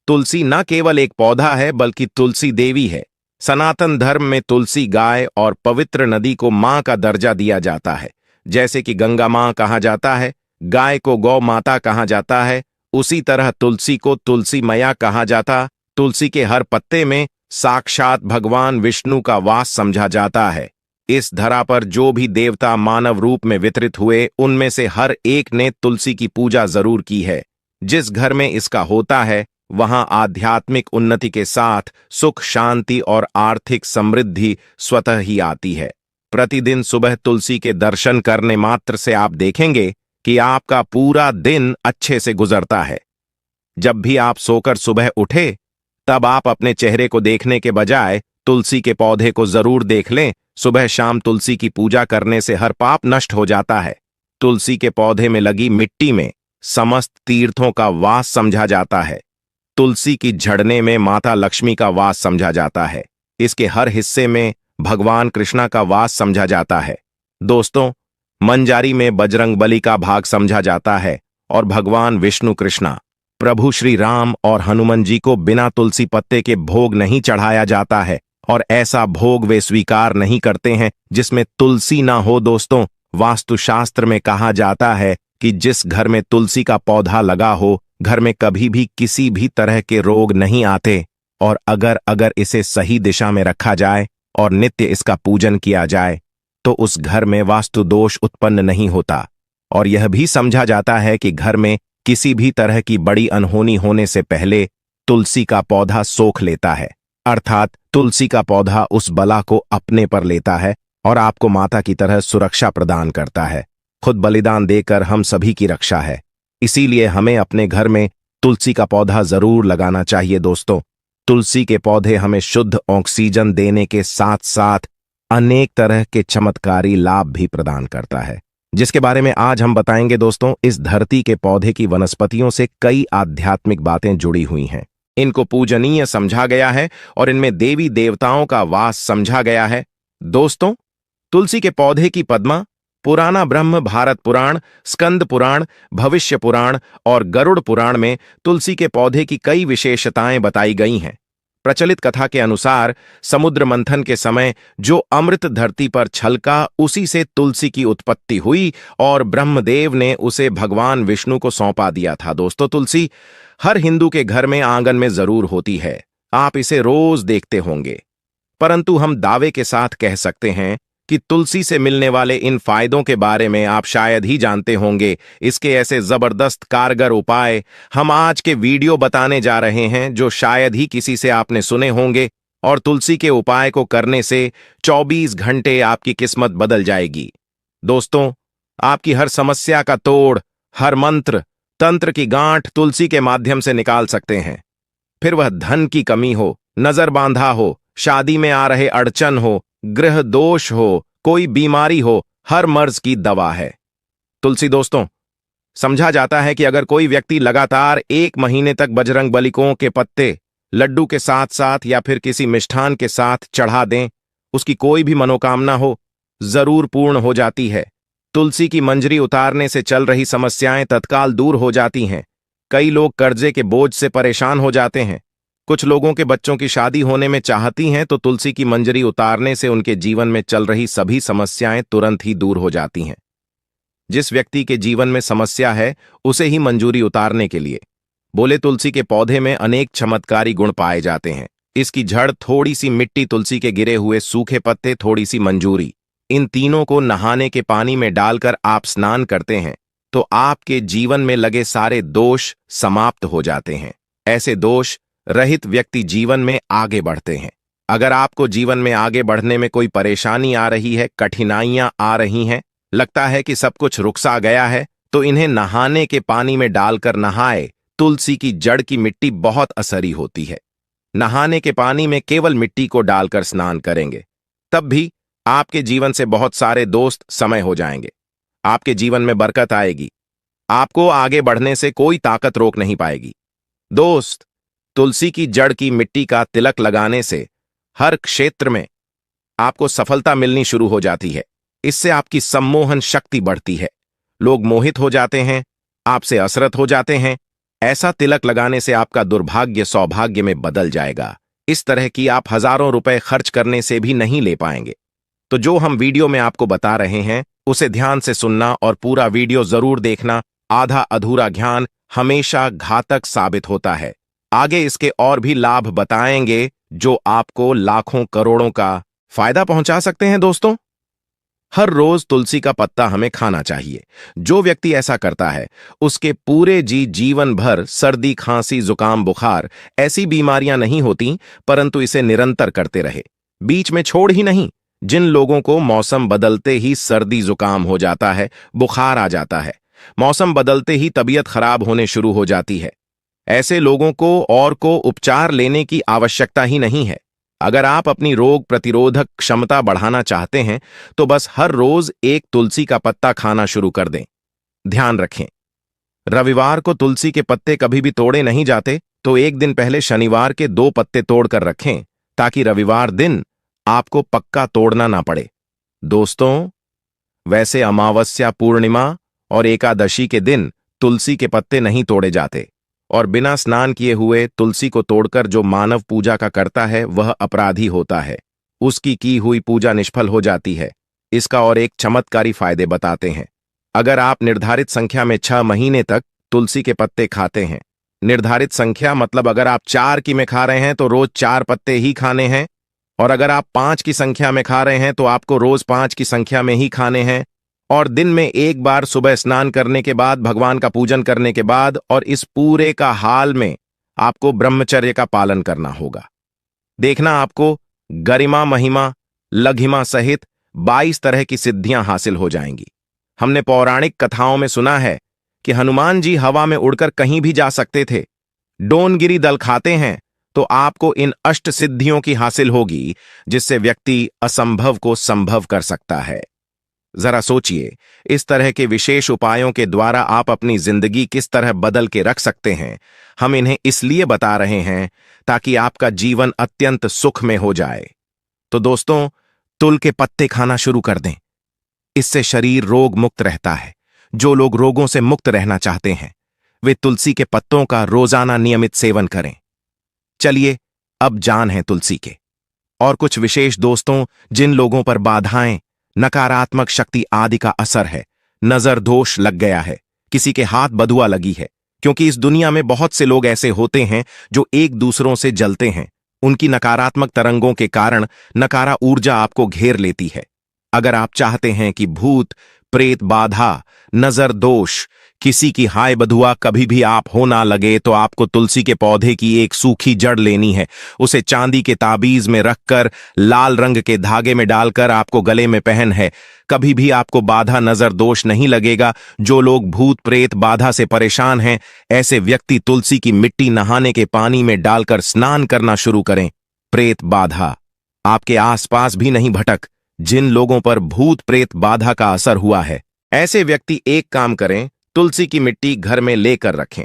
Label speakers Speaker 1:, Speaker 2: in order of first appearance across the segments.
Speaker 1: तुलसी न केवल एक पौधा है बल्कि तुलसी देवी है। सनातन धर्म में तुलसी गाय और पवित्र नदी को मां का दर्जा दिया जाता है। जैसे कि गंगा मां कहा जाता है, गाय को गौ माता कहा जाता है, उसी तरह तुलसी को तुलसी मैया कहा जाता। तुलसी के हर पत्ते में साक्षात भगवान विष्णु का वास समझा जाता है। इस धरा पर जो भी देवता मानव रूप में वितरित हुए, उनमें से हर एक ने तुलसी की पूजा जरूर की है। जिस घर में इसका होता है वहां आध्यात्मिक उन्नति के साथ सुख, शांति और आर्थिक समृद्धि स्वतः ही आती है। प्रतिदिन सुबह तुलसी के दर्शन करने मात्र से आप देखेंगे कि आपका पूरा दिन अच्छे से गुजरता है। जब भी आप सोकर सुबह उठे, तब आप अपने चेहरे को देखने के बजाय तुलसी के पौधे को जरूर देख लें। सुबह शाम तुलसी की पूजा करने से हर पाप नष्ट हो जाता है। तुलसी के पौधे में लगी मिट्टी में समस्त तीर्थों का वास समझा जाता है। तुलसी की झड़ने में माता लक्ष्मी का वास समझा जाता है। इसके हर हिस्से में भगवान कृष्णा का वास समझा जाता है। दोस्तों, मंजारी में बजरंगबली का भाग समझा जाता है और भगवान विष्णु कृष्णा, प्रभु श्री राम और हनुमान जी को बिना तुलसी पत्ते के भोग नहीं चढ़ाया जाता है और ऐसा भोग वे स्वीकार नहीं करते हैं जिसमें तुलसी ना हो। दोस्तों, वास्तुशास्त्र में कहा जाता है कि जिस घर में तुलसी का पौधा लगा हो, घर में कभी भी किसी भी तरह के रोग नहीं आते। और अगर इसे सही दिशा में रखा जाए और नित्य इसका पूजन किया जाए तो उस घर में वास्तु दोष उत्पन्न नहीं होता। और यह भी समझा जाता है कि घर में किसी भी तरह की बड़ी अनहोनी होने से पहले तुलसी का पौधा सोख लेता है, अर्थात तुलसी का पौधा उस बला को अपने पर लेता है और आपको माता की तरह सुरक्षा प्रदान करता है। खुद बलिदान देकर हम सभी की रक्षा है। इसीलिए हमें अपने घर में तुलसी का पौधा जरूर लगाना चाहिए। दोस्तों, तुलसी के पौधे हमें शुद्ध ऑक्सीजन देने के साथ साथ अनेक तरह के चमत्कारी लाभ भी प्रदान करता है, जिसके बारे में आज हम बताएंगे। दोस्तों, इस धरती के पौधे की वनस्पतियों से कई आध्यात्मिक बातें जुड़ी हुई हैं। इनको पूजनीय समझा गया है और इनमें देवी देवताओं का वास समझा गया है। दोस्तों, तुलसी के पौधे की पद्मा, पुराना ब्रह्म भारत पुराण, स्कंद पुराण, भविष्य पुराण और गरुड़ पुराण में तुलसी के पौधे की कई विशेषताएं बताई गई हैं। प्रचलित कथा के अनुसार समुद्र मंथन के समय जो अमृत धरती पर छलका, उसी से तुलसी की उत्पत्ति हुई और ब्रह्मदेव ने उसे भगवान विष्णु को सौंपा दिया था। दोस्तों, तुलसी हर हिंदू के घर में आंगन में जरूर होती है। आप इसे रोज देखते होंगे, परंतु हम दावे के साथ कह सकते हैं कि तुलसी से मिलने वाले इन फायदों के बारे में आप शायद ही जानते होंगे। इसके ऐसे जबरदस्त कारगर उपाय हम आज के वीडियो बताने जा रहे हैं जो शायद ही किसी से आपने सुने होंगे। और तुलसी के उपाय को करने से 24 घंटे आपकी किस्मत बदल जाएगी। दोस्तों, आपकी हर समस्या का तोड़, हर मंत्र तंत्र की गांठ तुलसी के माध्यम से निकाल सकते हैं। फिर वह धन की कमी हो, नजर बांधा हो, शादी में आ रहे अड़चन हो, गृह दोष हो, कोई बीमारी हो, हर मर्ज की दवा है तुलसी। दोस्तों, समझा जाता है कि अगर कोई व्यक्ति लगातार 1 महीने तक बजरंगबली के पत्ते लड्डू के साथ साथ या फिर किसी मिष्ठान के साथ चढ़ा दें, उसकी कोई भी मनोकामना हो जरूर पूर्ण हो जाती है। तुलसी की मंजरी उतारने से चल रही समस्याएं तत्काल दूर हो जाती हैं। कई लोग कर्जे के बोझ से परेशान हो जाते हैं। कुछ लोगों के बच्चों की शादी होने में चाहती हैं तो तुलसी की मंजरी उतारने से उनके जीवन में चल रही सभी समस्याएं तुरंत ही दूर हो जाती हैं। जिस व्यक्ति के जीवन में समस्या है, उसे ही मंजूरी उतारने के लिए बोले तुलसी के पौधे में अनेक चमत्कारी गुण पाए जाते हैं। इसकी जड़, थोड़ी सी मिट्टी, तुलसी के गिरे हुए सूखे पत्ते, थोड़ी सी मंजूरी, इन तीनों को नहाने के पानी में डालकर आप स्नान करते हैं तो आपके जीवन में लगे सारे दोष समाप्त हो जाते हैं। ऐसे दोष रहित व्यक्ति जीवन में आगे बढ़ते हैं। अगर आपको जीवन में आगे बढ़ने में कोई परेशानी आ रही है, कठिनाइयां आ रही हैं, लगता है कि सब कुछ रुकसा गया है, तो इन्हें नहाने के पानी में डालकर नहाए। तुलसी की जड़ की मिट्टी बहुत असरी होती है। नहाने के पानी में केवल मिट्टी को डालकर स्नान करेंगे, तब भी आपके जीवन से बहुत सारे दोस्त समय हो जाएंगे। आपके जीवन में बरकत आएगी। आपको आगे बढ़ने से कोई ताकत रोक नहीं पाएगी। दोस्त, तुलसी की जड़ की मिट्टी का तिलक लगाने से हर क्षेत्र में आपको सफलता मिलनी शुरू हो जाती है। इससे आपकी सम्मोहन शक्ति बढ़ती है। लोग मोहित हो जाते हैं, आपसे असरत हो जाते हैं। ऐसा तिलक लगाने से आपका दुर्भाग्य सौभाग्य में बदल जाएगा। इस तरह की आप हजारों रुपए खर्च करने से भी नहीं ले पाएंगे। तो जो हम वीडियो में आपको बता रहे हैं उसे ध्यान से सुनना और पूरा वीडियो जरूर देखना। आधा अधूरा ज्ञान हमेशा घातक साबित होता है। आगे इसके और भी लाभ बताएंगे जो आपको लाखों करोड़ों का फायदा पहुंचा सकते हैं। दोस्तों, हर रोज तुलसी का पत्ता हमें खाना चाहिए। जो व्यक्ति ऐसा करता है उसके पूरे जीवन भर सर्दी, खांसी, जुकाम, बुखार ऐसी बीमारियां नहीं होती, परंतु इसे निरंतर करते रहे, बीच में छोड़ ही नहीं। जिन लोगों को मौसम बदलते ही सर्दी जुकाम हो जाता है, बुखार आ जाता है, मौसम बदलते ही तबीयत खराब होने शुरू हो जाती है, ऐसे लोगों को उपचार लेने की आवश्यकता ही नहीं है। अगर आप अपनी रोग प्रतिरोधक क्षमता बढ़ाना चाहते हैं तो बस हर रोज एक तुलसी का पत्ता खाना शुरू कर दें। ध्यान रखें, रविवार को तुलसी के पत्ते कभी भी तोड़े नहीं जाते, तो एक दिन पहले शनिवार के 2 पत्ते तोड़कर रखें ताकि रविवार दिन आपको पक्का तोड़ना ना पड़े। दोस्तों, वैसे अमावस्या, पूर्णिमा और एकादशी के दिन तुलसी के पत्ते नहीं तोड़े जाते, और बिना स्नान किए हुए तुलसी को तोड़कर जो मानव पूजा का करता है वह अपराधी होता है। उसकी की हुई पूजा निष्फल हो जाती है। इसका और एक चमत्कारी फायदे बताते हैं। अगर आप निर्धारित संख्या में 6 महीने तक तुलसी के पत्ते खाते हैं, निर्धारित संख्या मतलब अगर आप 4 की में खा रहे हैं तो रोज 4 पत्ते ही खाने हैं, और अगर आप 5 की संख्या में खा रहे हैं तो आपको रोज 5 की संख्या में ही खाने हैं, और दिन में एक बार सुबह स्नान करने के बाद, भगवान का पूजन करने के बाद, और इस पूरे का हाल में आपको ब्रह्मचर्य का पालन करना होगा। देखना आपको गरिमा, महिमा, लघिमा सहित 22 तरह की सिद्धियां हासिल हो जाएंगी। हमने पौराणिक कथाओं में सुना है कि हनुमान जी हवा में उड़कर कहीं भी जा सकते थे। डोनगिरी दल खाते हैं तो आपको इन अष्ट सिद्धियों की हासिल होगी, जिससे व्यक्ति असंभव को संभव कर सकता है। जरा सोचिए, इस तरह के विशेष उपायों के द्वारा आप अपनी जिंदगी किस तरह बदल के रख सकते हैं। हम इन्हें इसलिए बता रहे हैं ताकि आपका जीवन अत्यंत सुख में हो जाए। तो दोस्तों, तुल के पत्ते खाना शुरू कर दें। इससे शरीर रोग मुक्त रहता है। जो लोग रोगों से मुक्त रहना चाहते हैं वे तुलसी के पत्तों का रोजाना नियमित सेवन करें। चलिए, अब जान है तुलसी के और कुछ विशेष। दोस्तों, जिन लोगों पर बाधाएं, नकारात्मक शक्ति आदि का असर है, नजर दोष लग गया है, किसी के हाथ बधुआ लगी है, क्योंकि इस दुनिया में बहुत से लोग ऐसे होते हैं जो एक दूसरों से जलते हैं। उनकी नकारात्मक तरंगों के कारण नकारा ऊर्जा आपको घेर लेती है। अगर आप चाहते हैं कि भूत प्रेत बाधा, नजर दोष, किसी की हाय बधुआ कभी भी आप हो ना लगे, तो आपको तुलसी के पौधे की एक सूखी जड़ लेनी है। उसे चांदी के ताबीज में रखकर लाल रंग के धागे में डालकर आपको गले में पहन है। कभी भी आपको बाधा, नजर दोष नहीं लगेगा। जो लोग भूत प्रेत बाधा से परेशान हैं, ऐसे व्यक्ति तुलसी की मिट्टी नहाने के पानी में डालकर स्नान करना शुरू करें। प्रेत बाधा आपके आसपास भी नहीं भटक। जिन लोगों पर भूत प्रेत बाधा का असर हुआ है, ऐसे व्यक्ति एक काम करें, तुलसी की मिट्टी घर में लेकर रखें,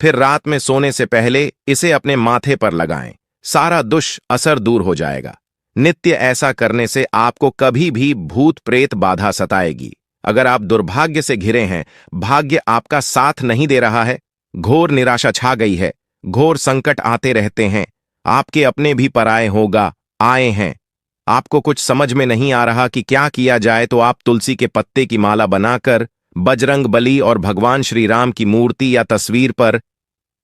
Speaker 1: फिर रात में सोने से पहले इसे अपने माथे पर लगाएं। सारा दुष्ट असर दूर हो जाएगा। नित्य ऐसा करने से आपको कभी भी भूत प्रेत बाधा सताएगी। अगर आप दुर्भाग्य से घिरे हैं, भाग्य आपका साथ नहीं दे रहा है, घोर निराशा छा गई है, घोर संकट आते रहते हैं, आपके अपने भी पराए आए हैं, आपको कुछ समझ में नहीं आ रहा कि क्या किया जाए, तो आप तुलसी के पत्ते की माला बनाकर बजरंग बली और भगवान श्री राम की मूर्ति या तस्वीर पर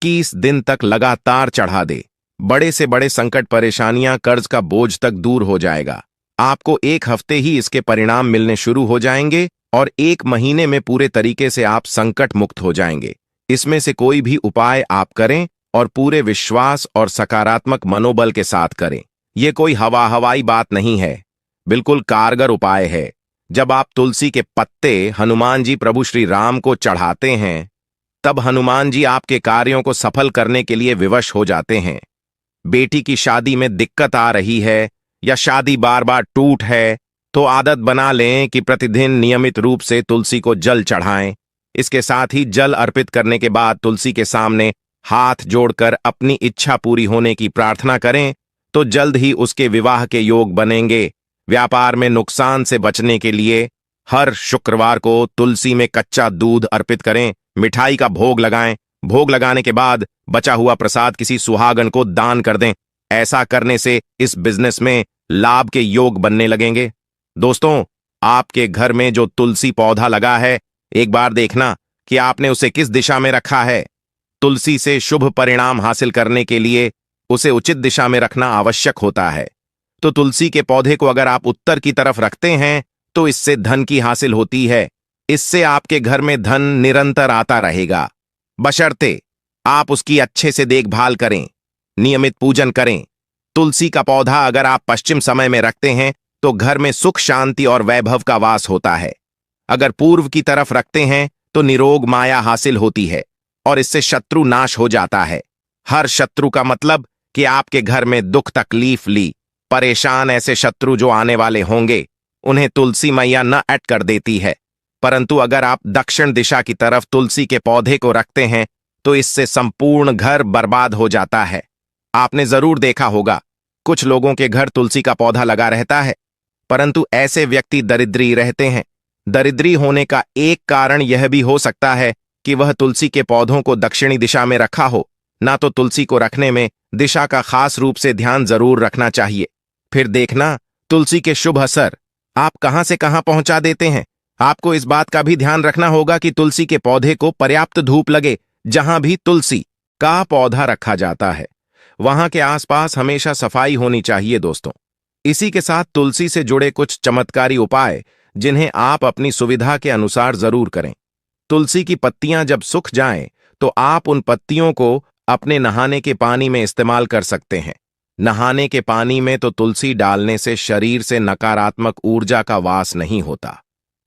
Speaker 1: 21 दिन तक लगातार चढ़ा दे। बड़े से बड़े संकट, परेशानियां, कर्ज का बोझ तक दूर हो जाएगा। आपको 1 हफ्ते ही इसके परिणाम मिलने शुरू हो जाएंगे और 1 महीने में पूरे तरीके से आप संकट मुक्त हो जाएंगे। इसमें से कोई भी उपाय आप करें और पूरे विश्वास और सकारात्मक मनोबल के साथ करें। यह कोई हवाई बात नहीं है, बिल्कुल कारगर उपाय है। जब आप तुलसी के पत्ते हनुमान जी, प्रभु श्री राम को चढ़ाते हैं, तब हनुमान जी आपके कार्यों को सफल करने के लिए विवश हो जाते हैं। बेटी की शादी में दिक्कत आ रही है या शादी बार बार टूट है, तो आदत बना लें कि प्रतिदिन नियमित रूप से तुलसी को जल चढ़ाएं। इसके साथ ही जल अर्पित करने के बाद तुलसी के सामने हाथ जोड़कर अपनी इच्छा पूरी होने की प्रार्थना करें, तो जल्द ही उसके विवाह के योग बनेंगे। व्यापार में नुकसान से बचने के लिए हर शुक्रवार को तुलसी में कच्चा दूध अर्पित करें, मिठाई का भोग लगाएं भोग लगाने के बाद बचा हुआ प्रसाद किसी सुहागन को दान कर दें। ऐसा करने से इस बिजनेस में लाभ के योग बनने लगेंगे। दोस्तों, आपके घर में जो तुलसी पौधा लगा है, एक बार देखना कि आपने उसे किस दिशा में रखा है। तुलसी से शुभ परिणाम हासिल करने के लिए उसे उचित दिशा में रखना आवश्यक होता है। तो तुलसी के पौधे को अगर आप उत्तर की तरफ रखते हैं तो इससे धन की हासिल होती है। इससे आपके घर में धन निरंतर आता रहेगा, बशर्ते आप उसकी अच्छे से देखभाल करें, नियमित पूजन करें। तुलसी का पौधा अगर आप पश्चिम समय में रखते हैं तो घर में सुख, शांति और वैभव का वास होता है। अगर पूर्व की तरफ रखते हैं तो निरोग माया हासिल होती है और इससे शत्रु नाश हो जाता है। हर शत्रु का मतलब कि आपके घर में दुख तकलीफ ली परेशान ऐसे शत्रु जो आने वाले होंगे, उन्हें तुलसी मैया न अट कर देती है। परंतु अगर आप दक्षिण दिशा की तरफ तुलसी के पौधे को रखते हैं तो इससे संपूर्ण घर बर्बाद हो जाता है। आपने जरूर देखा होगा, कुछ लोगों के घर तुलसी का पौधा लगा रहता है, परंतु ऐसे व्यक्ति दरिद्री रहते हैं। दरिद्री होने का एक कारण यह भी हो सकता है कि वह तुलसी के पौधों को दक्षिणी दिशा में रखा हो। ना तो तुलसी को रखने में दिशा का खास रूप से ध्यान जरूर रखना चाहिए। फिर देखना तुलसी के शुभ असर आप कहां से कहां पहुंचा देते हैं। आपको इस बात का भी ध्यान रखना होगा कि तुलसी के पौधे को पर्याप्त धूप लगे। जहां भी तुलसी का पौधा रखा जाता है वहां के आसपास हमेशा सफाई होनी चाहिए। दोस्तों, इसी के साथ तुलसी से जुड़े कुछ चमत्कारी उपाय जिन्हें आप अपनी सुविधा के अनुसार जरूर करें। तुलसी की पत्तियां जब सूख जाएं तो आप उन पत्तियों को अपने नहाने के पानी में इस्तेमाल कर सकते हैं। नहाने के पानी में तो तुलसी डालने से शरीर से नकारात्मक ऊर्जा का वास नहीं होता।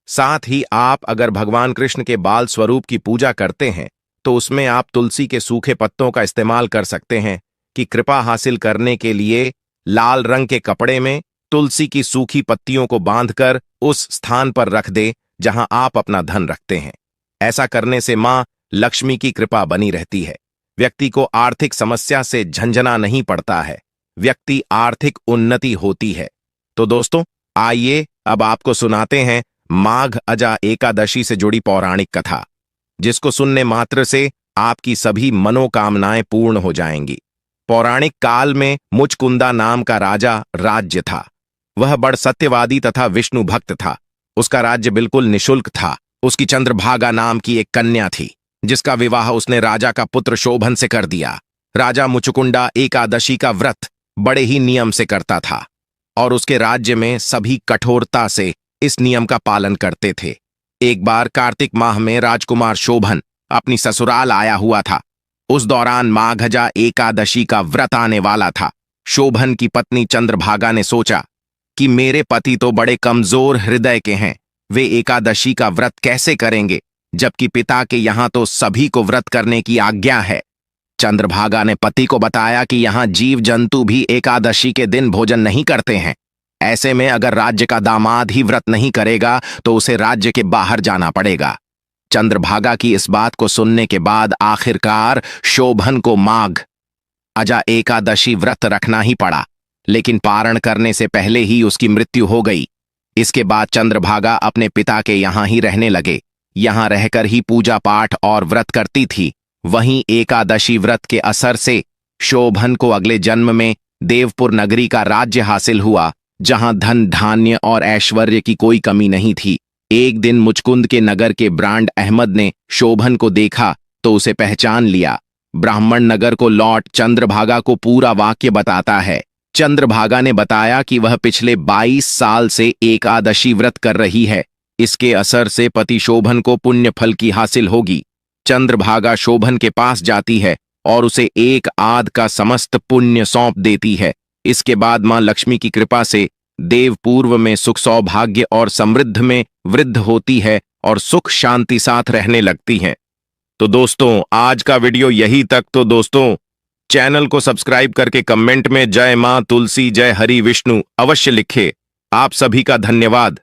Speaker 1: साथ ही आप अगर भगवान कृष्ण के बाल स्वरूप की पूजा करते हैं तो उसमें आप तुलसी के सूखे पत्तों का इस्तेमाल कर सकते हैं कि कृपा हासिल करने के लिए लाल रंग के कपड़े में तुलसी की सूखी पत्तियों को बांधकर उस स्थान पर रख दे जहां आप अपना धन रखते हैं। ऐसा करने से मां लक्ष्मी की कृपा बनी रहती है। व्यक्ति को आर्थिक समस्या से झंझना नहीं पड़ता है, व्यक्ति आर्थिक उन्नति होती है। तो दोस्तों, आइए अब आपको सुनाते हैं माघ अजा एकादशी से जुड़ी पौराणिक कथा, जिसको सुनने मात्र से आपकी सभी मनोकामनाएं पूर्ण हो जाएंगी। पौराणिक काल में मुचकुंदा नाम का राजा राज्य था। वह बड़ सत्यवादी तथा विष्णु भक्त था। उसका राज्य बिल्कुल निशुल्क था। उसकी चंद्रभागा नाम की एक कन्या थी, जिसका विवाह उसने राजा का पुत्र शोभन से कर दिया। राजा मुचकुंदा एकादशी का व्रत बड़े ही नियम से करता था और उसके राज्य में सभी कठोरता से इस नियम का पालन करते थे। एक बार कार्तिक माह में राजकुमार शोभन अपनी ससुराल आया हुआ था। उस दौरान माघजा एकादशी का व्रत आने वाला था। शोभन की पत्नी चंद्रभागा ने सोचा कि मेरे पति तो बड़े कमजोर हृदय के हैं, वे एकादशी का व्रत कैसे करेंगे, जबकि पिता के यहां तो सभी को व्रत करने की आज्ञा है। चंद्रभागा ने पति को बताया कि यहां जीव जंतु भी एकादशी के दिन भोजन नहीं करते हैं। ऐसे में अगर राज्य का दामाद ही व्रत नहीं करेगा तो उसे राज्य के बाहर जाना पड़ेगा। चंद्रभागा की इस बात को सुनने के बाद आखिरकार शोभन को माघ अजा एकादशी व्रत रखना ही पड़ा, लेकिन पारण करने से पहले ही उसकी मृत्यु हो गई। इसके बाद चंद्रभागा अपने पिता के यहां ही रहने लगे। यहां रहकर ही पूजा पाठ और व्रत करती थी। वहीं एकादशी व्रत के असर से शोभन को अगले जन्म में देवपुर नगरी का राज्य हासिल हुआ, जहां धन धान्य और ऐश्वर्य की कोई कमी नहीं थी। एक दिन मुचकुंद के नगर के ब्रांड अहमद ने शोभन को देखा तो उसे पहचान लिया। ब्राह्मण नगर को लौट चंद्रभागा को पूरा वाक्य बताता है। चंद्रभागा ने बताया कि वह पिछले 22 साल से एकादशी व्रत कर रही है। इसके असर से पति शोभन को पुण्य फल की हासिल होगी। चंद्रभागा शोभन के पास जाती है और उसे एक आध का समस्त पुण्य सौंप देती है। इसके बाद मां लक्ष्मी की कृपा से देवपूर्व में सुख सौभाग्य और समृद्ध में वृद्धि होती है और सुख शांति साथ रहने लगती हैं। तो दोस्तों, आज का वीडियो यही तक। तो दोस्तों, चैनल को सब्सक्राइब करके कमेंट में जय मां तुलसी जय हरि विष्णु अवश्य लिखे। आप सभी का धन्यवाद।